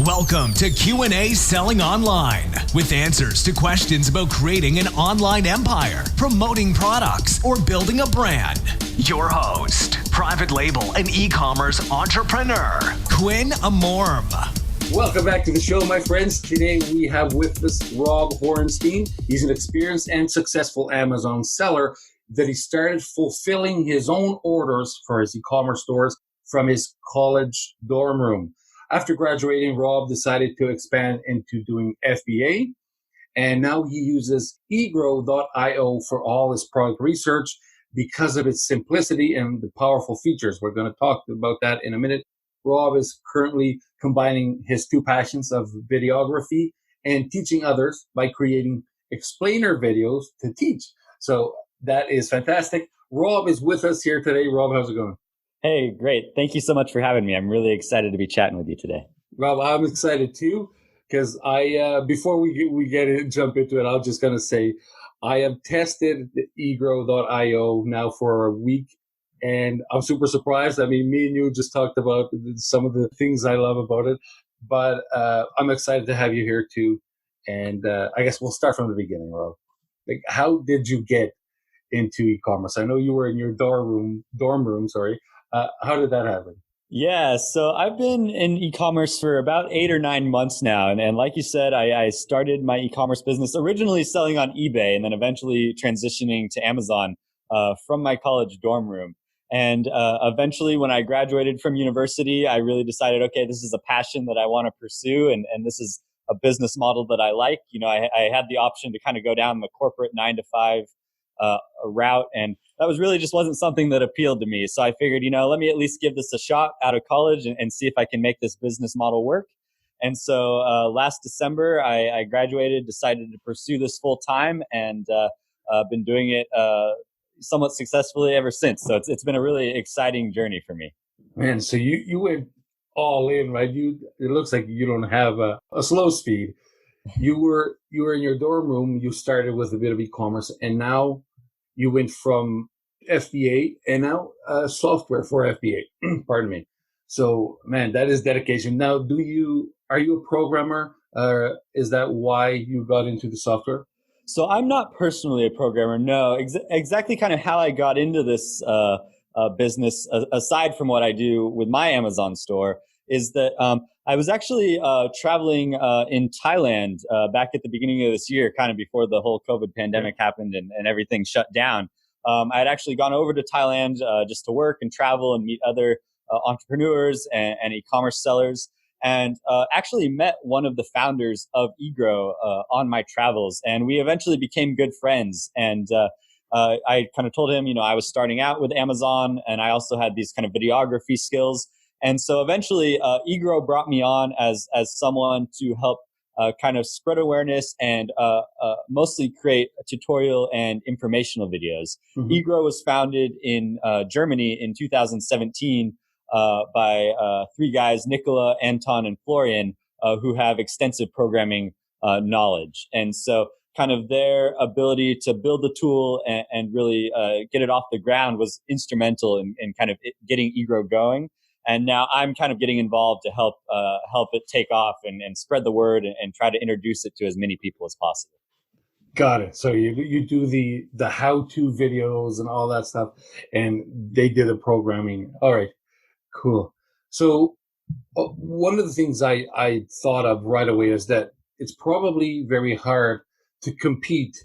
Welcome to Q&A Selling Online, with answers to questions about creating an online empire, promoting products, or building a brand. Your host, private label and e-commerce entrepreneur, Quinn Amorm. Welcome back to the show, my friends. Today we have with us Rob Horenstein. He's an experienced and successful Amazon seller that he started fulfilling his own orders for his e-commerce stores from his college dorm room. After graduating, Rob decided to expand into doing FBA, and now he uses Egrow.io for all his product research because of its simplicity and the powerful features. We're going to talk about that in a minute. Rob is currently combining his two passions of videography and teaching others by creating explainer videos to teach. So that is fantastic. Rob is with us here today. Rob, how's it going? Hey, great. Thank you so much for having me. I'm really excited to be chatting with you today. Rob, I'm excited too, because before we jump into it, I'm just going to say I have tested the Egrow.io now for a week, and I'm super surprised. I mean, me and you just talked about some of the things I love about it, but I'm excited to have you here too. And I guess we'll start from the beginning, Rob. Like, how did you get into e-commerce? I know you were in your dorm room. How did that happen? Yeah, so I've been in e-commerce for about 8 or 9 months now. And like you said, I started my e-commerce business originally selling on eBay and then eventually transitioning to Amazon from my college dorm room. And eventually when I graduated from university, I really decided, okay, this is a passion that I want to pursue. And this is a business model that I like. You know, I had the option to kind of go down the corporate 9 to 5 route, and that really just wasn't something that appealed to me. So I figured, let me at least give this a shot out of college and see if I can make this business model work. And so last December, I graduated, decided to pursue this full time, and been doing it somewhat successfully ever since. So it's been a really exciting journey for me. Man, so you went all in, right? It looks like you don't have a slow speed. You were in your dorm room. You started with a bit of e-commerce, and now you went from FBA and now software for FBA. Pardon me. So, man, that is dedication. Now, are you a programmer? Is that why you got into the software? So I'm not personally a programmer. No, exactly kind of how I got into this business, aside from what I do with my Amazon store, is that I was actually traveling in Thailand back at the beginning of this year, kind of before the whole COVID pandemic happened and everything shut down. I had actually gone over to Thailand just to work and travel and meet other entrepreneurs and e-commerce sellers, and actually met one of the founders of Egrow on my travels. And we eventually became good friends. And I kind of told him, I was starting out with Amazon, and I also had these kind of videography skills. And so eventually, Egrow brought me on as someone to help kind of spread awareness and mostly create tutorial and informational videos. Mm-hmm. Egrow was founded in Germany in 2017 by 3 guys, Nicola, Anton, and Florian, who have extensive programming knowledge. And so kind of their ability to build the tool and really get it off the ground was instrumental in kind of getting Egrow going. And now I'm kind of getting involved to help it take off and spread the word and try to introduce it to as many people as possible. Got it. So you do the how-to videos and all that stuff, and they did the programming. All right, cool. So one of the things I thought of right away is that it's probably very hard to compete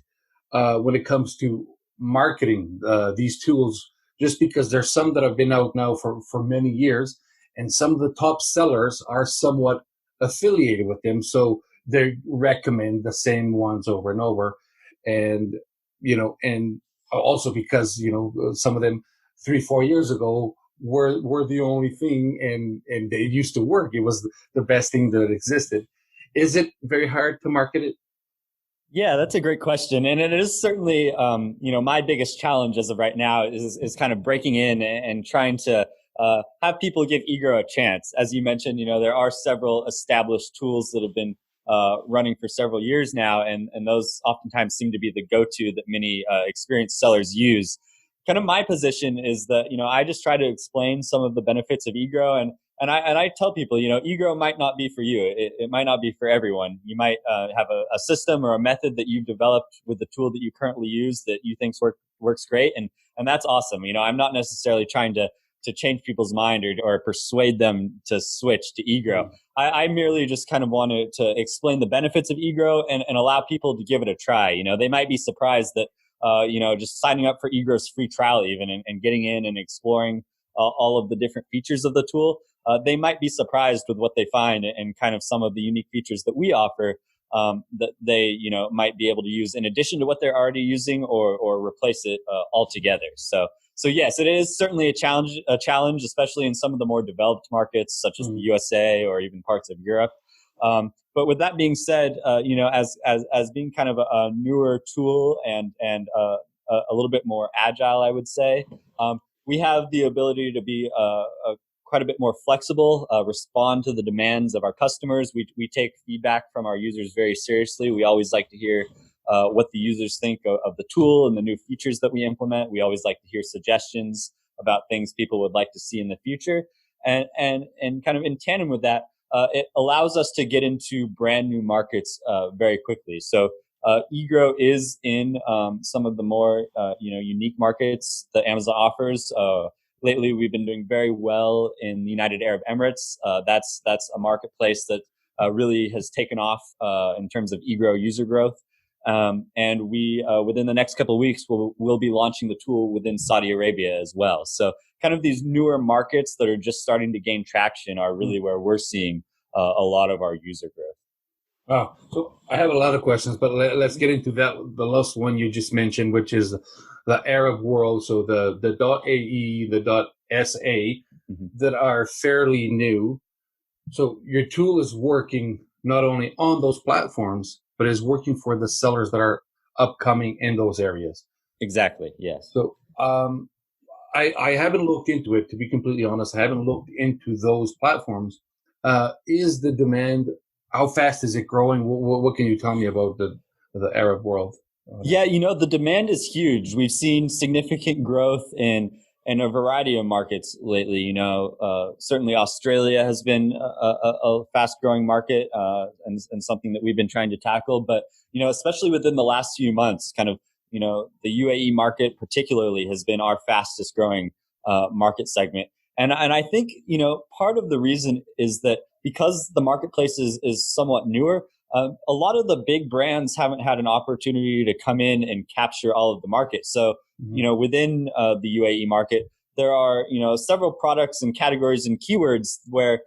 when it comes to marketing these tools, just because there's some that have been out now for many years, and some of the top sellers are somewhat affiliated with them. So they recommend the same ones over and over. And, and also because, some of them 3-4 years ago were the only thing, and they used to work. It was the best thing that existed. Is it very hard to market it? Yeah, that's a great question. And it is certainly, my biggest challenge as of right now is kind of breaking in and trying to have people give Egrow a chance. As you mentioned, there are several established tools that have been running for several years now, and those oftentimes seem to be the go-to that many experienced sellers use. Kind of my position is that, I just try to explain some of the benefits of Egrow, and I tell people, Egrow might not be for you. It might not be for everyone. You might have a system or a method that you've developed with the tool that you currently use that you think works great, and that's awesome. I'm not necessarily trying to change people's mind or persuade them to switch to Egrow. I merely just kind of wanted to explain the benefits of Egrow and allow people to give it a try. They might be surprised that just signing up for Egrow's free trial even and getting in and exploring all of the different features of the tool. They might be surprised with what they find and kind of some of the unique features that we offer that they might be able to use in addition to what they're already using or replace it altogether. So yes, it is certainly a challenge, especially in some of the more developed markets such as the USA or even parts of Europe. But with that being said, as being kind of a newer tool and a little bit more agile, I would say, we have the ability to be quite a bit more flexible, respond to the demands of our customers. We take feedback from our users very seriously. We always like to hear what the users think of the tool and the new features that we implement. We always like to hear suggestions about things people would like to see in the future. And kind of in tandem with that, it allows us to get into brand new markets very quickly. So Egrow is in some of the more unique markets that Amazon offers. Lately, we've been doing very well in the United Arab Emirates. That's a marketplace that really has taken off in terms of Egrow user growth. And we, within the next couple of weeks, we'll be launching the tool within Saudi Arabia as well. So kind of these newer markets that are just starting to gain traction are really where we're seeing a lot of our user growth. Wow. So I have a lot of questions, but let's get into the last one you just mentioned, which is the Arab world. So the .ae, the .sa that are fairly new. So your tool is working not only on those platforms, but is working for the sellers that are upcoming in those areas. Exactly. Yes. So I haven't looked into it, to be completely honest. I haven't looked into those platforms. Is the demand, how fast is it growing? What can you tell me about the Arab world? Yeah, the demand is huge. We've seen significant growth in a variety of markets lately. Certainly Australia has been a fast growing market and something that we've been trying to tackle. But, especially within the last few months, kind of, the UAE market particularly has been our fastest growing market segment. And I think, part of the reason is that because the marketplace is somewhat newer, a lot of the big brands haven't had an opportunity to come in and capture all of the market. So, within the UAE market, there are, several products and categories and keywords where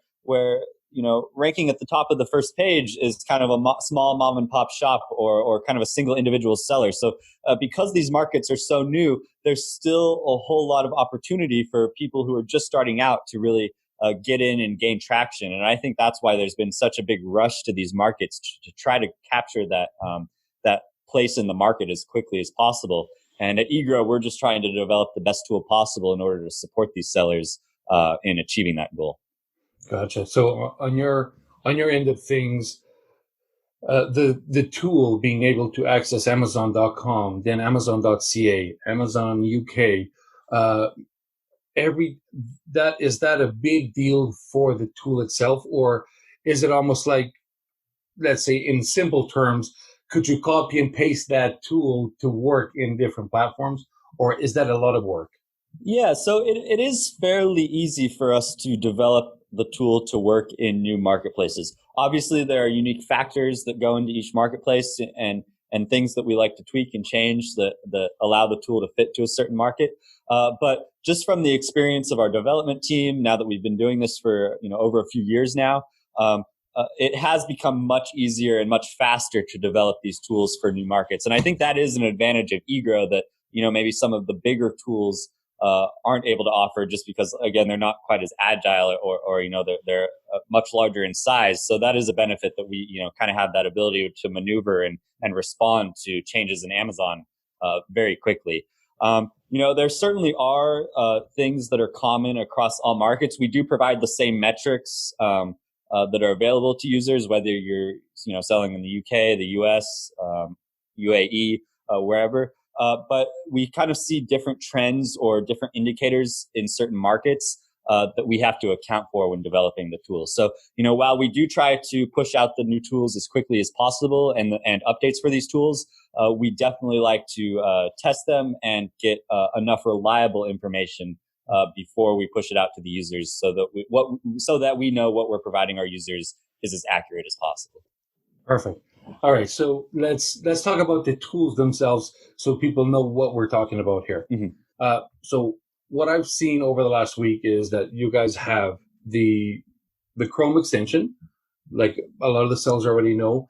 ranking at the top of the first page is kind of a small mom and pop shop or kind of a single individual seller. So because these markets are so new, there's still a whole lot of opportunity for people who are just starting out to really get in and gain traction. And I think that's why there's been such a big rush to these markets to try to capture that place in the market as quickly as possible. And at Egrow, we're just trying to develop the best tool possible in order to support these sellers in achieving that goal. Gotcha. So on your end of things, the tool being able to access Amazon.com, then Amazon.ca, Amazon UK, is that a big deal for the tool itself, or is it almost like, let's say in simple terms, could you copy and paste that tool to work in different platforms, or is that a lot of work? Yeah, so it is fairly easy for us to develop the tool to work in new marketplaces. Obviously, there are unique factors that go into each marketplace and things that we like to tweak and change that allow the tool to fit to a certain market. But just from the experience of our development team, now that we've been doing this for over a few years now, it has become much easier and much faster to develop these tools for new markets. And I think that is an advantage of Egrow that maybe some of the bigger tools aren't able to offer, just because again they're not quite as agile or they're much larger in size. So that is a benefit that we kind of have that ability to maneuver and respond to changes in Amazon very quickly. There certainly are things that are common across all markets. We do provide the same metrics that are available to users, whether you're selling in the UK, the US, UAE, wherever. But we kind of see different trends or different indicators in certain markets. that we have to account for when developing the tools. So, while we do try to push out the new tools as quickly as possible and updates for these tools, we definitely like to test them and get enough reliable information before we push it out to the users, so that we know what we're providing our users is as accurate as possible. Perfect. All right, so let's talk about the tools themselves, so people know what we're talking about here. Mm-hmm. So what I've seen over the last week is that you guys have the Chrome extension, like a lot of the sellers already know.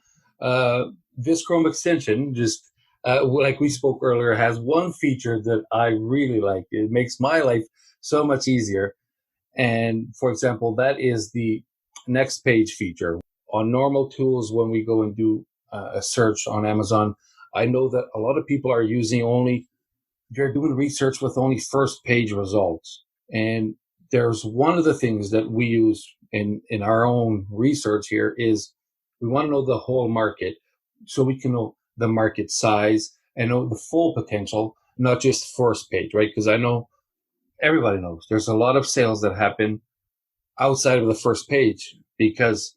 This Chrome extension, just like we spoke earlier, has one feature that I really like. It makes my life so much easier. And for example, that is the next page feature. On normal tools, when we go and do a search on Amazon, I know that a lot of people are they're doing research with only first page results. And there's one of the things that we use in our own research here is we want to know the whole market, so we can know the market size and know the full potential, not just first page, right? Because I know everybody knows there's a lot of sales that happen outside of the first page, because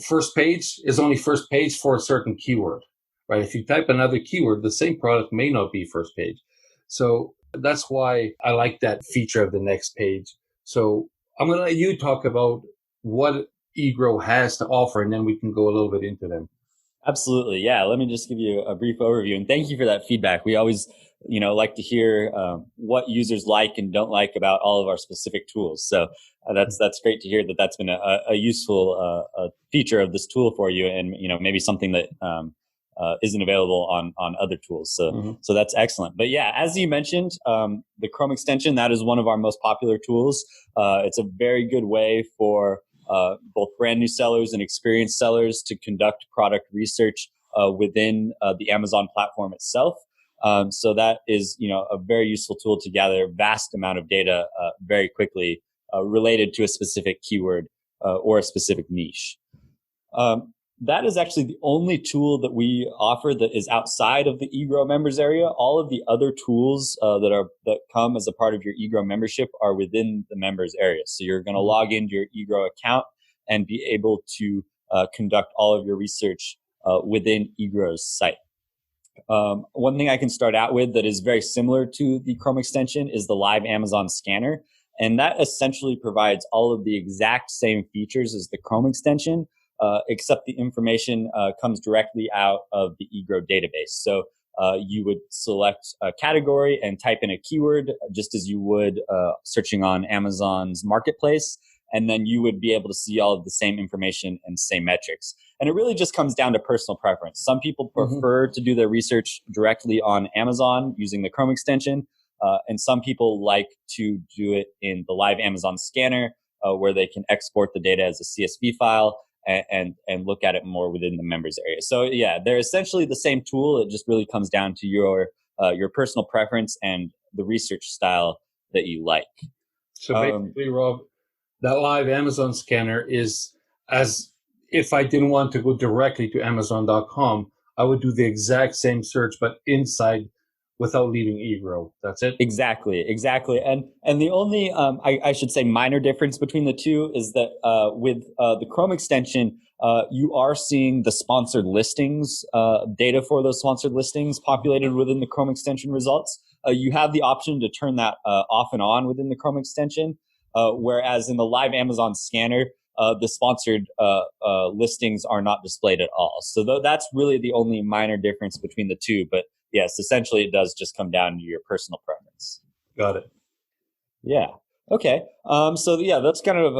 first page is only first page for a certain keyword, right? If you type another keyword, the same product may not be first page. So that's why I like that feature of the next page. So I'm going to let you talk about what Egrow has to offer, and then we can go a little bit into them. Absolutely. Yeah. Let me just give you a brief overview, and thank you for that feedback. We always, like to hear what users like and don't like about all of our specific tools. So that's great to hear that that's been a useful feature of this tool for you, and maybe something that isn't available on other tools. So that's excellent. But yeah, as you mentioned, the Chrome extension, that is one of our most popular tools. It's a very good way for both brand new sellers and experienced sellers to conduct product research within the Amazon platform itself. So that is, a very useful tool to gather a vast amount of data very quickly related to a specific keyword or a specific niche. That is actually the only tool that we offer that is outside of the Egrow members area. All of the other tools that come as a part of your Egrow membership are within the members area. So you're going to log into your Egrow account and be able to conduct all of your research within Egrow's site. One thing I can start out with that is very similar to the Chrome extension is the live Amazon scanner. And that essentially provides all of the exact same features as the Chrome extension, except the information comes directly out of the Egrow database. So you would select a category and type in a keyword, just as you would searching on Amazon's marketplace. And then you would be able to see all of the same information and same metrics. And it really just comes down to personal preference. Some people prefer to do their research directly on Amazon using the Chrome extension. And some people like to do it in the live Amazon scanner, where they can export the data as a CSV file and look at it more within the members area. So yeah, they're essentially the same tool. It just really comes down to your personal preference and the research style that you like. So basically, Rob, that live Amazon scanner is as if I didn't want to go directly to Amazon.com, I would do the exact same search, but inside without leaving Egrow. That's it? Exactly. And the only, I should say, minor difference between the two is that with the Chrome extension, you are seeing the sponsored listings, data for those sponsored listings populated within the Chrome extension results. You have the option to turn that off and on within the Chrome extension, whereas in the live Amazon scanner, the sponsored listings are not displayed at all. So that's really the only minor difference between the two. But yes, essentially it does just come down to your personal preference. Got it. Yeah. Okay. So yeah, that's kind of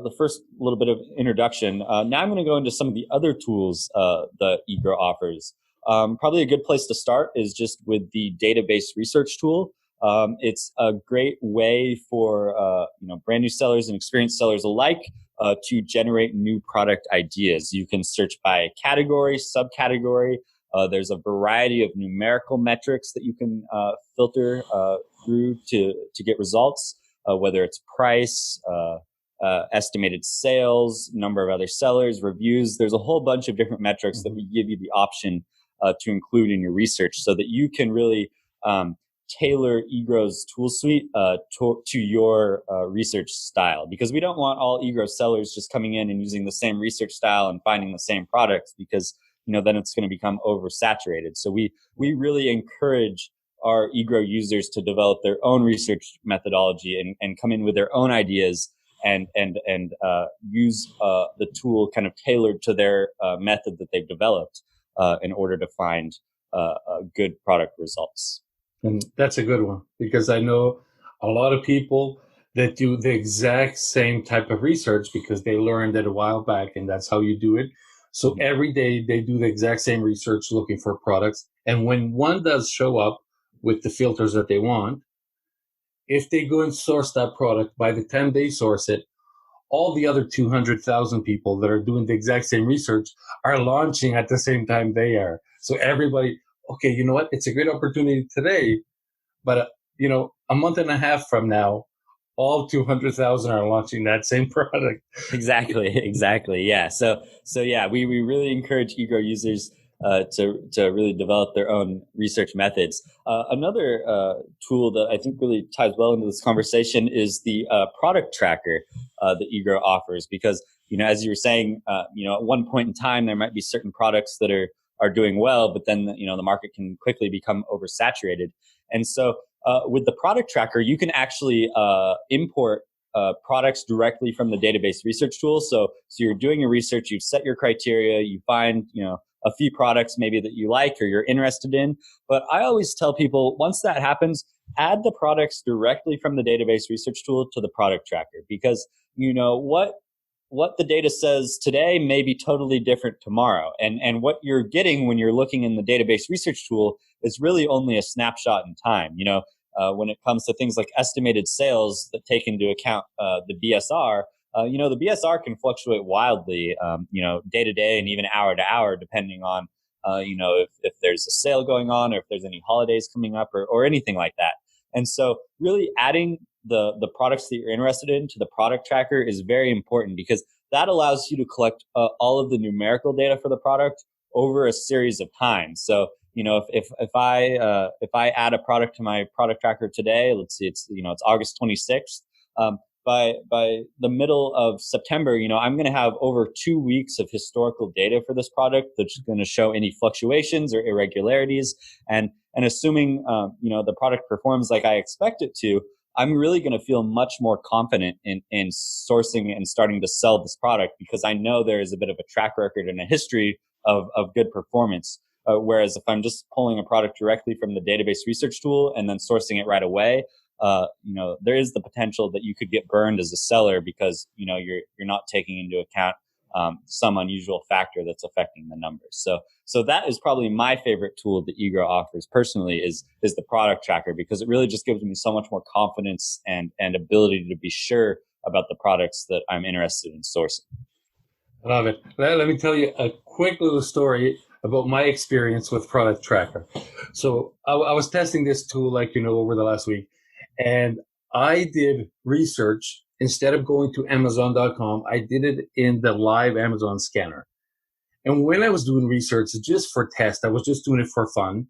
the first little bit of introduction. Now I'm going to go into some of the other tools that Egrow offers. Probably a good place to start is just with the database research tool. It's a great way for brand new sellers and experienced sellers alike to generate new product ideas. You can search by category, subcategory. There's a variety of numerical metrics that you can filter through to get results, whether it's price, estimated sales, number of other sellers, reviews. There's a whole bunch of different metrics that we give you the option to include in your research, so that you can really tailor Egrow's tool suite to your research style, because we don't want all Egrow sellers just coming in and using the same research style and finding the same products, because then it's going to become oversaturated. So we really encourage our Egrow users to develop their own research methodology and come in with their own ideas and use the tool kind of tailored to their method that they've developed in order to find good product results. And that's a good one, because I know a lot of people that do the exact same type of research because they learned it a while back, and that's how you do it. So every day they do the exact same research looking for products. And when one does show up with the filters that they want, if they go and source that product, by the time they source it, all the other 200,000 people that are doing the exact same research are launching at the same time they are. So everybody, okay, you know what? It's a great opportunity today, but a month and a half from now, all 200,000 are launching that same product. Exactly. Yeah. So yeah, we really encourage Egrow users to really develop their own research methods. Another tool that I think really ties well into this conversation is the product tracker that Egrow offers, because as you were saying, at one point in time there might be certain products that are doing well, but then the market can quickly become oversaturated. And so with the product tracker, you can actually import products directly from the database research tool. So you're doing your research, you've set your criteria, you find a few products maybe that you like or you're interested in. But I always tell people, once that happens, add the products directly from the database research tool to the product tracker, because what the data says today may be totally different tomorrow. And what you're getting when you're looking in the database research tool is really only a snapshot in time. When it comes to things like estimated sales that take into account the BSR, the BSR can fluctuate wildly, day to day and even hour to hour, depending on, if there's a sale going on or if there's any holidays coming up or anything like that. And so really adding the products that you're interested in to the product tracker is very important, because that allows you to collect all of the numerical data for the product over a series of times. So, if I add a product to my product tracker today, let's see, it's August 26th. By the middle of September, I'm going to have over 2 weeks of historical data for this product that's going to show any fluctuations or irregularities. And assuming, the product performs like I expect it to, I'm really going to feel much more confident in sourcing and starting to sell this product, because I know there is a bit of a track record and a history of good performance. Whereas if I'm just pulling a product directly from the database research tool and then sourcing it right away, there is the potential that you could get burned as a seller, because you're not taking into account some unusual factor that's affecting the numbers. So that is probably my favorite tool that Egrow offers personally is the product tracker, because it really just gives me so much more confidence and ability to be sure about the products that I'm interested in sourcing. I love it. Let me tell you a quick little story about my experience with Product Tracker. So I was testing this tool, over the last week, and I did research. Instead of going to Amazon.com, I did it in the live Amazon scanner. And when I was doing research just for test, I was just doing it for fun,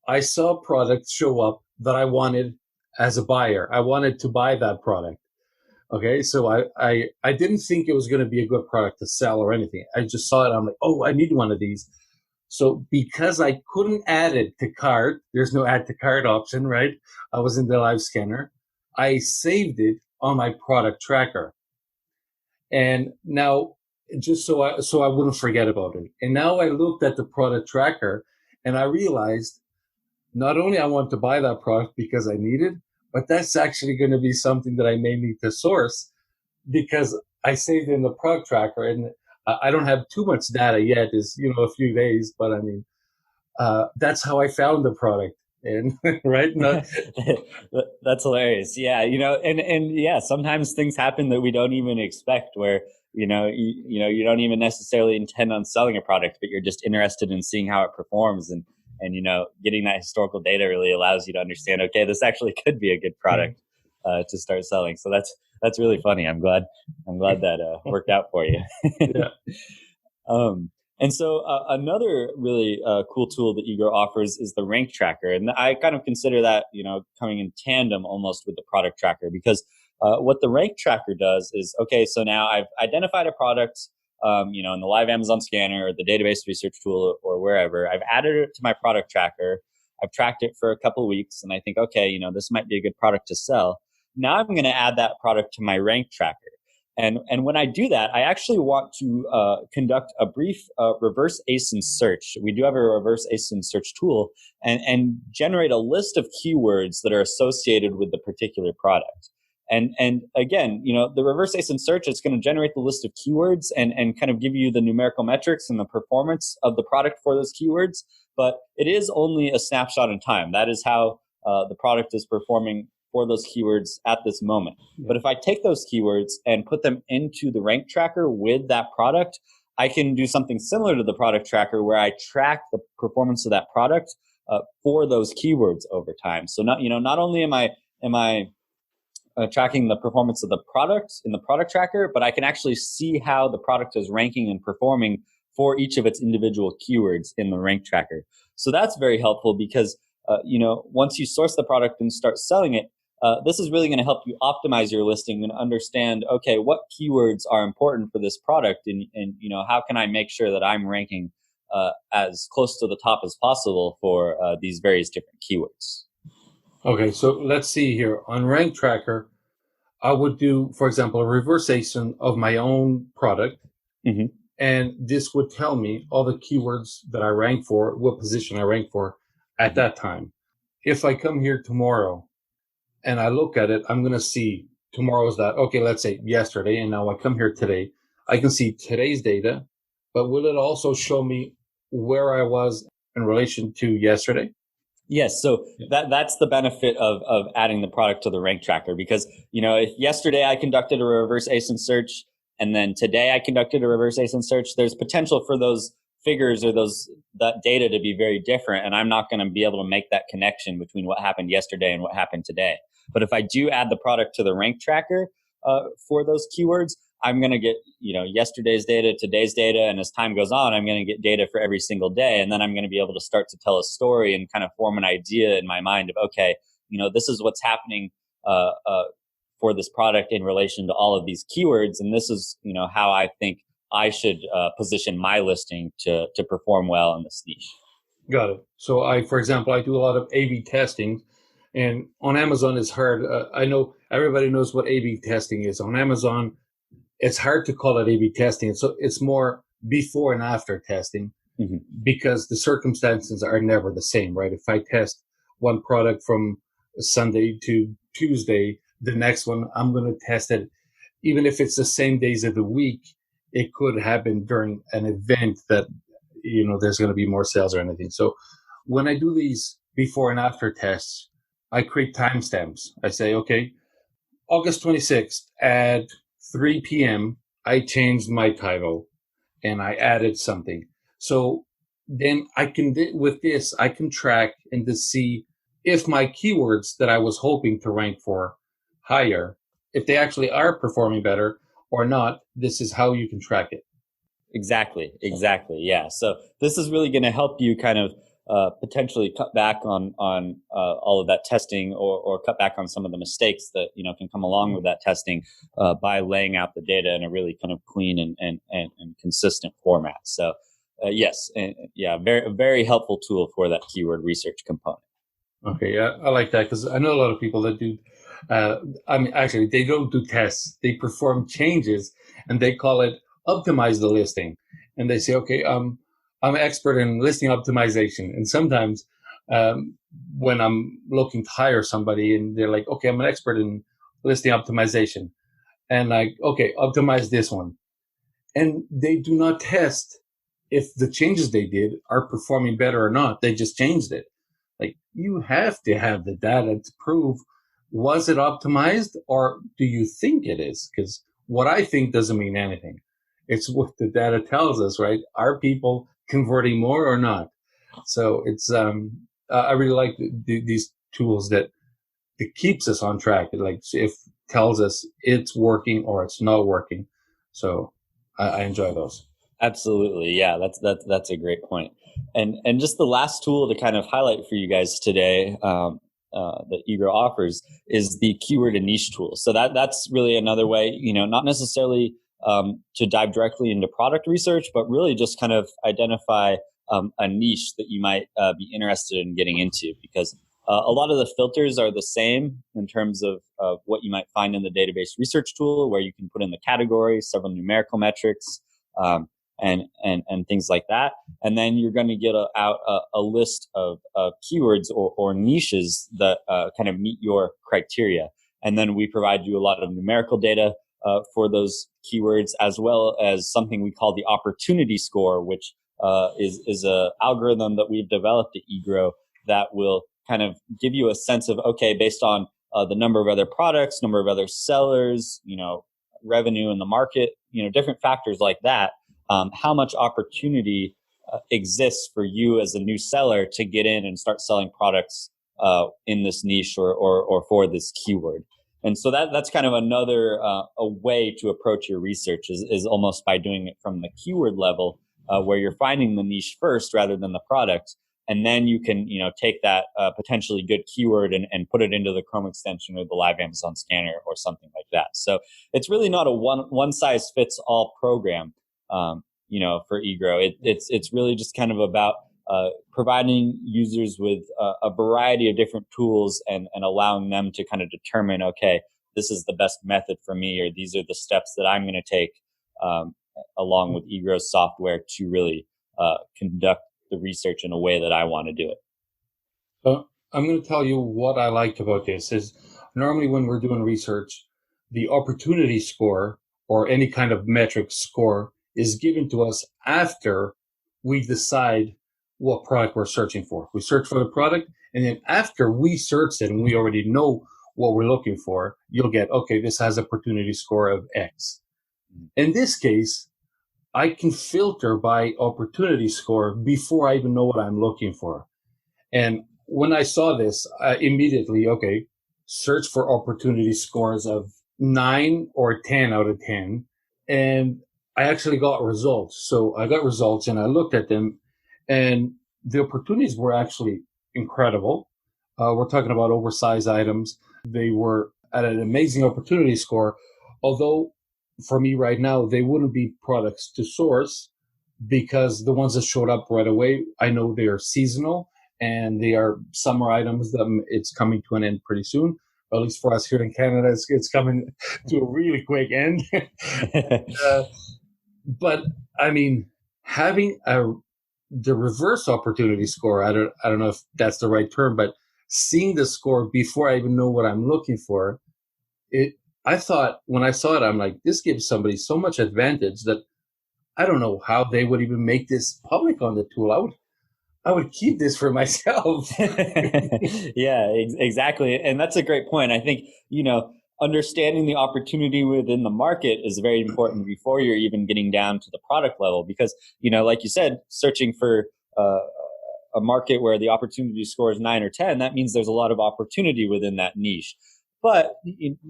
I saw products show up that I wanted as a buyer. I wanted to buy that product. Okay, so I didn't think it was going to be a good product to sell or anything. I just saw it. I'm like, oh, I need one of these. So because I couldn't add it to cart, there's no add to cart option, right? I was in the live scanner. I saved it on my product tracker. And now, just so I wouldn't forget about it. And now I looked at the product tracker and I realized not only I want to buy that product because I need it, but that's actually going to be something that I may need to source because I saved in the product tracker, and I don't have too much data yet. It's a few days, but I mean, that's how I found the product. And right, that's hilarious. Yeah, and yeah, sometimes things happen that we don't even expect, where you don't even necessarily intend on selling a product, but you're just interested in seeing how it performs, and getting that historical data really allows you to understand, okay, this actually could be a good product to start selling. So that's really funny. I'm glad that worked out for you. Yeah. And so another really cool tool that Egrow offers is the rank tracker. And I kind of consider that, coming in tandem almost with the product tracker, because what the rank tracker does is, okay, so now I've identified a product, in the live Amazon scanner or the database research tool or wherever. I've added it to my product tracker. I've tracked it for a couple of weeks and I think, okay, this might be a good product to sell. Now I'm going to add that product to my rank tracker. And when I do that, I actually want to conduct a brief reverse ASIN search. We do have a reverse ASIN search tool and generate a list of keywords that are associated with the particular product. And again, the reverse ASIN search is going to generate the list of keywords and kind of give you the numerical metrics and the performance of the product for those keywords. But it is only a snapshot in time. That is how the product is performing for those keywords at this moment. But if I take those keywords and put them into the rank tracker with that product, I can do something similar to the product tracker where I track the performance of that product for those keywords over time. So not only am I tracking the performance of the product in the product tracker, but I can actually see how the product is ranking and performing for each of its individual keywords in the rank tracker. So that's very helpful because once you source the product and start selling it, this is really going to help you optimize your listing and understand, okay, what keywords are important for this product, and how can I make sure that I'm ranking as close to the top as possible for these various different keywords. Okay, so let's see here. On Rank Tracker, I would do, for example, a reverse ASIN of my own product, Mm-hmm. and this would tell me all the keywords that I rank for, what position I rank for at that time. If I come here tomorrow and I look at it, I'm going to see tomorrow's that, okay, let's say yesterday, and now I come here today. I can see today's data, but will it also show me where I was in relation to yesterday? Yes, so that's the benefit of adding the product to the rank tracker, because if yesterday I conducted a reverse ASIN search and then today I conducted a reverse ASIN search, there's potential for those figures or that data to be very different, and I'm not going to be able to make that connection between what happened yesterday and what happened today. But if I do add the product to the rank tracker for those keywords, I'm going to get yesterday's data, today's data, and as time goes on, I'm going to get data for every single day, and then I'm going to be able to start to tell a story and kind of form an idea in my mind of, okay, this is what's happening for this product in relation to all of these keywords, and this is how I think I should position my listing to perform well in this niche. Got it. So for example, I do a lot of A/B testing, and on Amazon it's hard. I know everybody knows what A/B testing is. On Amazon, it's hard to call it A/B testing. So it's more before and after testing, mm-hmm. because the circumstances are never the same, right? If I test one product from Sunday to Tuesday, the next one, I'm going to test it. Even if it's the same days of the week, it could happen during an event that, there's going to be more sales or anything. So when I do these before and after tests, I create timestamps. I say, okay, August 26th at 3 p.m., I changed my title and I added something. So then I can track and to see if my keywords that I was hoping to rank for higher, if they actually are performing better or not. This is how you can track it. Exactly. Yeah. So this is really going to help you kind of potentially cut back on all of that testing or cut back on some of the mistakes that can come along with that testing by laying out the data in a really kind of clean and consistent format. So yes, very very helpful tool for that keyword research component. Okay, yeah, I like that because I know a lot of people that do. Actually, they don't do tests; they perform changes, and they call it optimize the listing. And they say, okay, I'm an expert in listing optimization. And sometimes when I'm looking to hire somebody and they're like, okay, I'm an expert in listing optimization. And like, okay, optimize this one. And they do not test if the changes they did are performing better or not. They just changed it. Like, you have to have the data to prove, was it optimized or do you think it is? Because what I think doesn't mean anything. It's what the data tells us, right? Are people converting more or not? So it's I really like these tools that it keeps us on track. It like if tells us it's working or it's not working. So I enjoy those. Absolutely. Yeah, that's a great point. And just the last tool to kind of highlight for you guys today, that Egrow offers is the keyword and niche tool. So that's really another way, not necessarily to dive directly into product research, but really just kind of identify a niche that you might be interested in getting into, because a lot of the filters are the same in terms of what you might find in the database research tool, where you can put in the category, several numerical metrics, and things like that. And then you're going to get out a list of keywords or niches that kind of meet your criteria. And then we provide you a lot of numerical data for those keywords, as well as something we call the opportunity score, which is a algorithm that we've developed at Egrow that will kind of give you a sense of, okay, based on the number of other products, number of other sellers, revenue in the market, different factors like that, how much opportunity exists for you as a new seller to get in and start selling products in this niche or for this keyword. And so that's kind of another a way to approach your research is almost by doing it from the keyword level, where you're finding the niche first rather than the product. And then you can, take that potentially good keyword and put it into the Chrome extension or the live Amazon scanner or something like that. So it's really not a one size fits all program, for Egrow. It's really just kind of about providing users with a variety of different tools and allowing them to kind of determine, okay, this is the best method for me, or these are the steps that I'm going to take along with Egrow's software to really conduct the research in a way that I want to do it. So I'm going to tell you what I liked about this is normally when we're doing research, the opportunity score or any kind of metric score is given to us after we decide what product we're searching for. We search for the product, and then after we search it and we already know what we're looking for, you'll get, okay, this has an opportunity score of X. In this case, I can filter by opportunity score before I even know what I'm looking for. And when I saw this, I immediately, okay, search for opportunity scores of 9 or 10 out of 10. And I actually got results. So I got results and I looked at them, and the opportunities were actually incredible. We're talking about oversized items. They were at an amazing opportunity score, although for me right now, they wouldn't be products to source because the ones that showed up right away, I know they are seasonal and they are summer items that it's coming to an end pretty soon. Or at least for us here in Canada, it's coming to a really quick end. But I mean, having the reverse opportunity score, I don't know if that's the right term, but seeing the score before I even know what I'm looking for, I thought when I saw it, I'm like, this gives somebody so much advantage that I don't know how they would even make this public on the tool. I would keep this for myself. Yeah, exactly. And that's a great point. I think, understanding the opportunity within the market is very important before you're even getting down to the product level, because, like you said, searching for a market where the opportunity score is 9 or 10, that means there's a lot of opportunity within that niche. But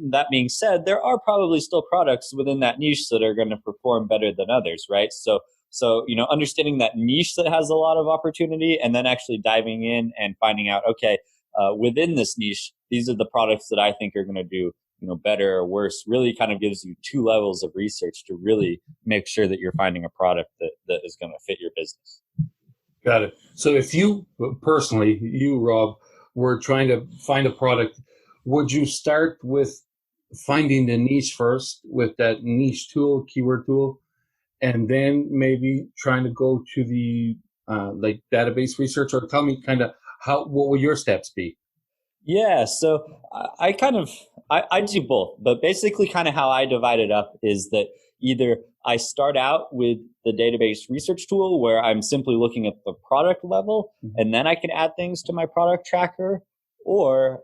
that being said, there are probably still products within that niche that are going to perform better than others, right? So, understanding that niche that has a lot of opportunity, and then actually diving in and finding out, okay, within this niche, these are the products that I think are going to do, better or worse, really kind of gives you 2 levels of research to really make sure that you're finding a product that is going to fit your business. Got it. So if you personally, Rob, were trying to find a product, would you start with finding the niche first with that niche tool, keyword tool, and then maybe trying to go to the like database research? Or tell me kind of what will your steps be? Yeah, so I do both, but basically kind of how I divide it up is that either I start out with the database research tool where I'm simply looking at the product level, and then I can add things to my product tracker, or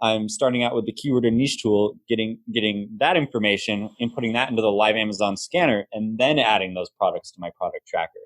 I'm starting out with the keyword or niche tool, getting that information, inputting that into the live Amazon scanner, and then adding those products to my product tracker.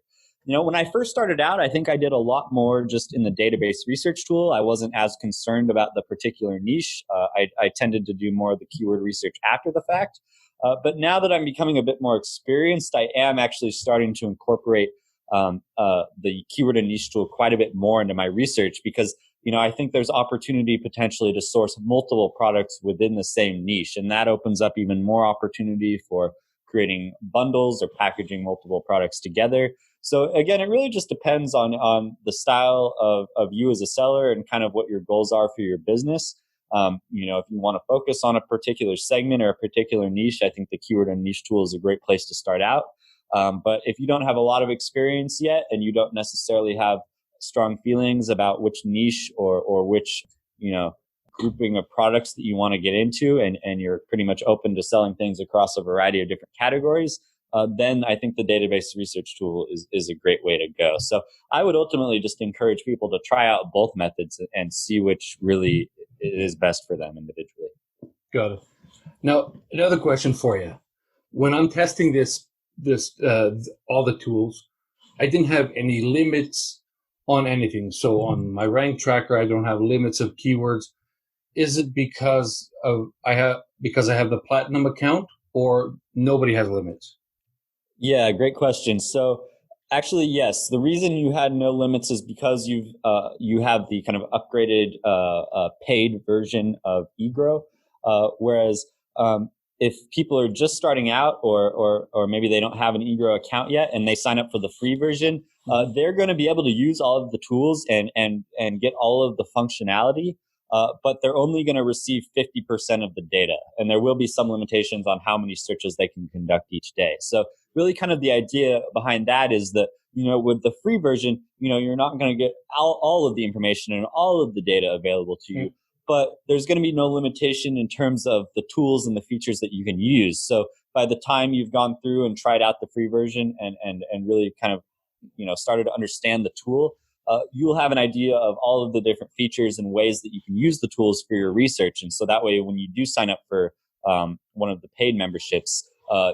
When I first started out, I think I did a lot more just in the database research tool. I wasn't as concerned about the particular niche. I tended to do more of the keyword research after the fact. But now that I'm becoming a bit more experienced, I am actually starting to incorporate the keyword and niche tool quite a bit more into my research, because I think there's opportunity potentially to source multiple products within the same niche, and that opens up even more opportunity for creating bundles or packaging multiple products together. So again, it really just depends on the style of you as a seller and kind of what your goals are for your business. If you want to focus on a particular segment or a particular niche, I think the keyword and niche tool is a great place to start out. But if you don't have a lot of experience yet and you don't necessarily have strong feelings about which niche or which, grouping of products that you want to get into, and you're pretty much open to selling things across a variety of different categories, then I think the database research tool is a great way to go. So I would ultimately just encourage people to try out both methods and see which really is best for them individually. Got it. Now, another question for you. When I'm testing this all the tools, I didn't have any limits on anything. So on my rank tracker, I don't have limits of keywords. Is it because I have the platinum account, or nobody has limits? Yeah, great question. So actually, yes, the reason you had no limits is because you have the kind of upgraded paid version of Egrow, whereas if people are just starting out, or maybe they don't have an Egrow account yet and they sign up for the free version, they're going to be able to use all of the tools and get all of the functionality. But they're only going to receive 50% of the data. And there will be some limitations on how many searches they can conduct each day. So really kind of the idea behind that is that, with the free version, you're not going to get all of the information and all of the data available to you. But there's going to be no limitation in terms of the tools and the features that you can use. So by the time you've gone through and tried out the free version and really kind of, started to understand the tool, you'll have an idea of all of the different features and ways that you can use the tools for your research. And so that way, when you do sign up for one of the paid memberships,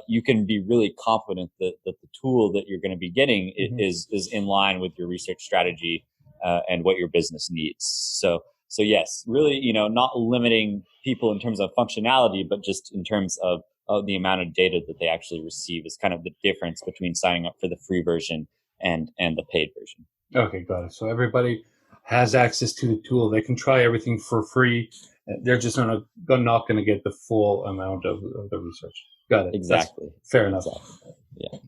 you can be really confident that the tool that you're going to be getting is in line with your research strategy and what your business needs. So yes, really, not limiting people in terms of functionality, but just in terms of the amount of data that they actually receive is kind of the difference between signing up for the free version and the paid version. Okay, got it. So everybody has access to the tool. They can try everything for free. They're just not going to get the full amount of the research. Got it. Exactly. That's fair enough. Exactly. Yeah.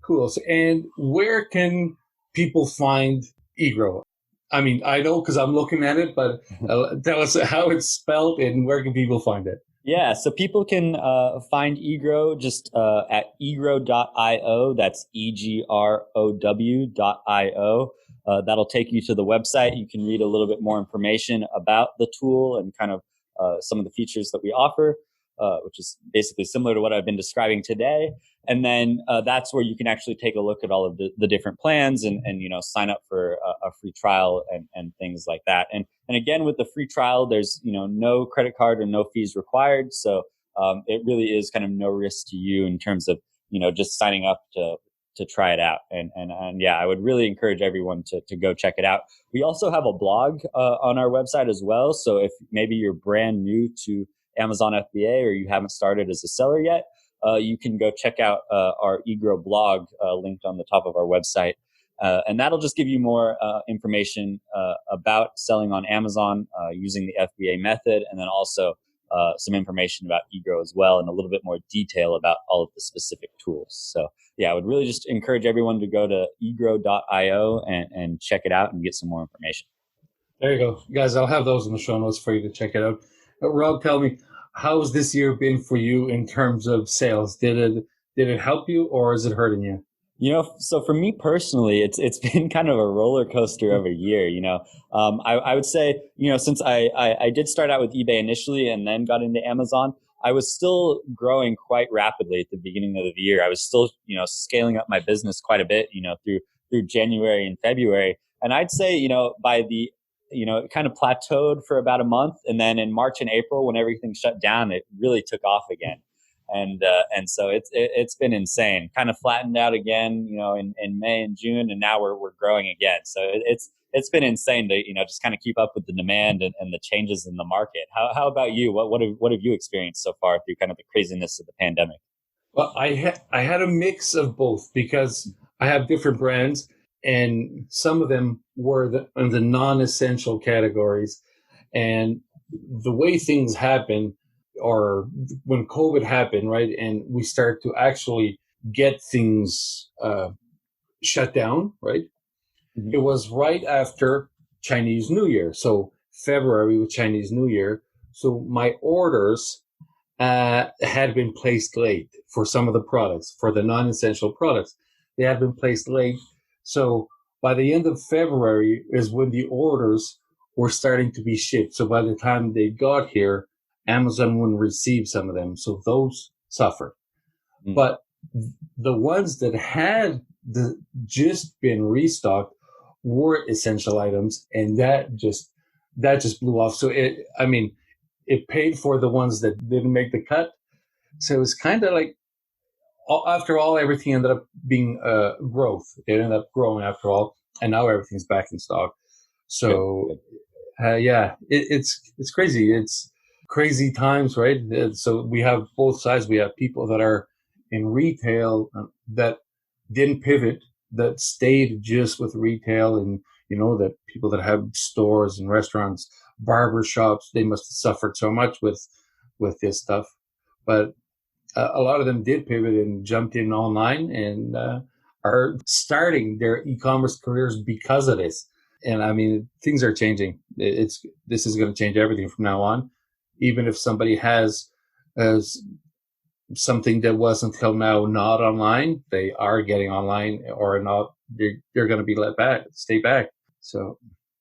Cool. So, and where can people find Egrow? I mean, I know because I'm looking at it, but tell us how it's spelled and where can people find it? Yeah, so people can find Egrow just at egrow.io. That's egrow.io. That'll take you to the website. You can read a little bit more information about the tool and kind of some of the features that we offer, which is basically similar to what I've been describing today. And then that's where you can actually take a look at all of the different plans and sign up for a free trial and things like that. And again, with the free trial, there's no credit card or no fees required. So it really is kind of no risk to you in terms of just signing up to try it out. And yeah, I would really encourage everyone to go check it out. We also have a blog on our website as well. So if maybe you're brand new to Amazon FBA or you haven't started as a seller yet, you can go check out our Egrow blog linked on the top of our website. And that'll just give you more information about selling on Amazon using the FBA method, and then also some information about Egrow as well, and a little bit more detail about all of the specific tools. So yeah, I would really just encourage everyone to go to egrow.io and check it out and get some more information. There you go. Guys, I'll have those in the show notes for you to check it out. Rob, tell me, how's this year been for you in terms of sales? Did it help you or is it hurting you? So for me personally, it's been kind of a roller coaster of a year. I would say, since I did start out with eBay initially and then got into Amazon, I was still growing quite rapidly at the beginning of the year. I was still, scaling up my business quite a bit, through January and February. And I'd say, by the it kind of plateaued for about a month, and then in March and April, when everything shut down, it really took off again. And so it's been insane. Kind of flattened out again, in May and June, and now we're growing again. So it's been insane to, just kind of keep up with the demand and the changes in the market. How about you? What have you experienced so far through kind of the craziness of the pandemic? Well, I had a mix of both because I have different brands, and some of them were in the non-essential categories. And the way things happen, or when COVID happened, right, and we start to actually get things shut down, right? Mhm. It was right after Chinese New Year, so February with Chinese New Year. So my orders had been placed late for some of the products, for the non-essential products. They had been placed late. So by the end of February is when the orders were starting to be shipped. So by the time they got here, Amazon wouldn't receive some of them. So those suffered. Mm. But the ones that had just been restocked were essential items, and that just blew off. So it paid for the ones that didn't make the cut. So it was kind of like, after all, everything ended up being growth. It ended up growing after all, and now everything's back in stock. So yeah, it's crazy. It's crazy times, right? So we have both sides. We have people that are in retail that didn't pivot, that stayed just with retail, and that people that have stores and restaurants, barber shops, they must have suffered so much with this stuff. But a lot of them did pivot and jumped in online, and are starting their e-commerce careers because of this. And I mean, things are changing. This is going to change everything from now on. Even if somebody has something that was until now not online, they are getting online, or not. They're going to be let back, stay back. So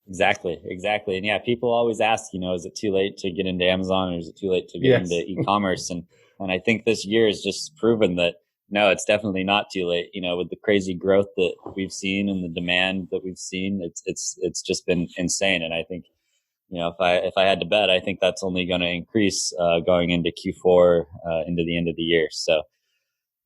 Exactly. And yeah, people always ask, is it too late to get into Amazon, or is it too late to get yes, into e-commerce? And I think this year has just proven that no, it's definitely not too late. With the crazy growth that we've seen and the demand that we've seen, it's just been insane. And I think, if I had to bet, I think that's only going to increase going into Q4, into the end of the year. So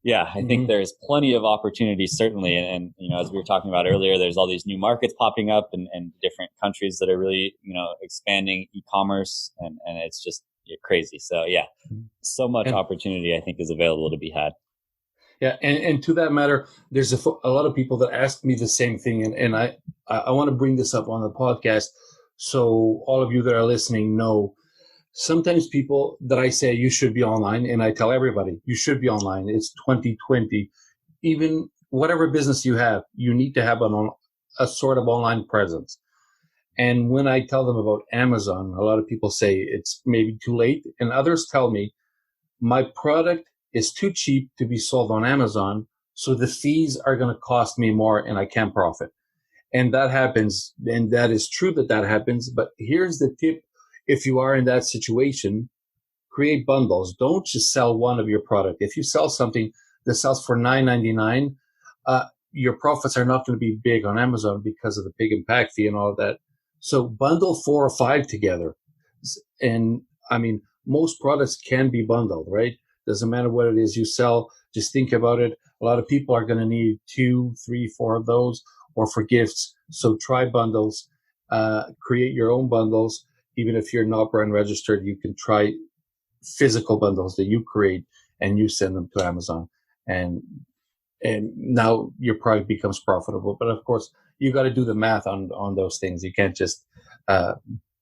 yeah, I think there's plenty of opportunities, certainly. And as we were talking about earlier, there's all these new markets popping up, and different countries that are really, expanding e-commerce, and it's just crazy. So yeah, so much and opportunity I think is available to be had. yeah, and to that matter, there's a lot of people that ask me the same thing, and I want to bring this up on the podcast, so all of you that are listening know. Sometimes people that I say you should be online, and I tell everybody you should be online. It's 2020. Even whatever business you have, you need to have a sort of online presence. And when I tell them about Amazon, a lot of people say it's maybe too late, and others tell me my product is too cheap to be sold on Amazon, so the fees are going to cost me more, and I can't profit. And that happens, and that is true that happens. But here's the tip: if you are in that situation, create bundles. Don't just sell one of your product. If you sell something that sells for $9.99, your profits are not going to be big on Amazon because of the pig impact fee and all of that. So bundle 4 or 5 together. And I mean, most products can be bundled, right? Doesn't matter what it is you sell. Just think about it. A lot of people are going to need 2, 3, 4 of those, or for gifts. So try bundles. Create your own bundles. Even if you're not brand registered, you can try physical bundles that you create, and you send them to Amazon. And now your product becomes profitable. But of course, you got to do the math on those things. You can't just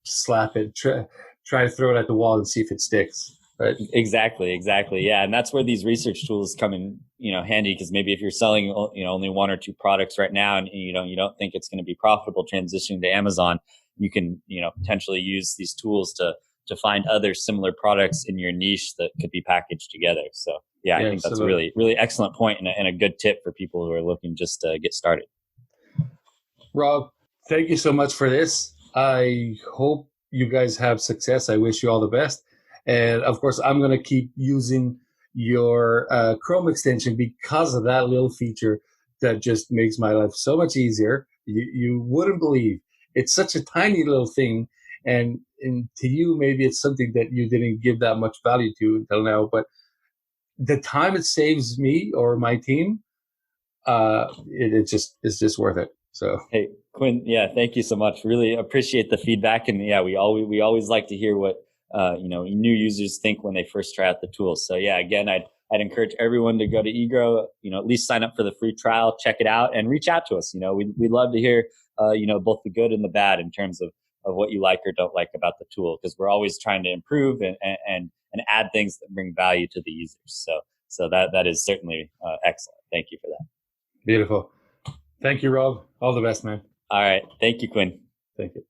slap it, try to throw it at the wall and see if it sticks. Right? Exactly. Yeah. And that's where these research tools come in, handy, because maybe if you're selling, only 1 or 2 products right now, and you don't think it's going to be profitable transitioning to Amazon, you can, potentially use these tools to find other similar products in your niche that could be packaged together. So yeah, I think that's a really, really excellent point, and a good tip for people who are looking just to get started. Rob, thank you so much for this. I hope you guys have success. I wish you all the best. And of course, I'm going to keep using your Chrome extension because of that little feature that just makes my life so much easier. You wouldn't believe. It's such a tiny little thing. And to you, maybe it's something that you didn't give that much value to until now. But the time it saves me or my team, it's just worth it. So, hey, Quinn, yeah, thank you so much. Really appreciate the feedback. And yeah, we always like to hear what, new users think when they first try out the tools. So yeah, again, I'd encourage everyone to go to Egrow, at least sign up for the free trial, check it out, and reach out to us. We'd love to hear, both the good and the bad in terms of what you like or don't like about the tool, because we're always trying to improve and add things that bring value to the users. So that is certainly excellent. Thank you for that. beautiful. Thank you, Rob. All the best, man. All right. Thank you, Quinn. Thank you.